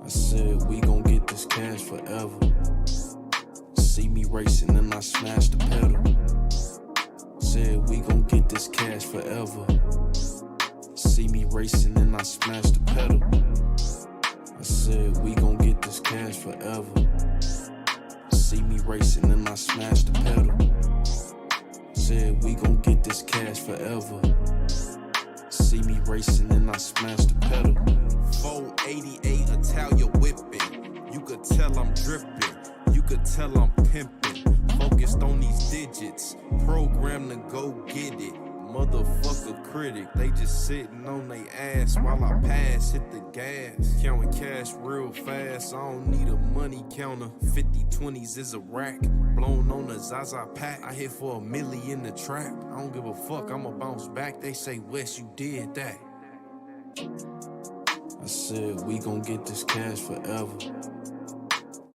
I said we gon' get this cash forever. See me racing and I smashed the pedal. Said we gon' get this cash forever. See me racing and I smashed the pedal. I said we gon' get this cash forever. See me racing and I smashed the pedal. Said we gon' get this cash forever. See me racing and I smashed the pedal. 488 Italian whipping. You could tell I'm dripping. You could tell I'm pimping. Focused on these digits. Programmed to go get it. Motherfucker critic. They just sitting on they ass while I pass. Hit the gas. Counting cash real fast. I don't need a money counter. 50/20s is a rack. Blown on a Zaza pack. I hit for $1 million in the trap. I don't give a fuck. I'ma bounce back. They say, Wes, you did that. I said we gon' get this cash forever.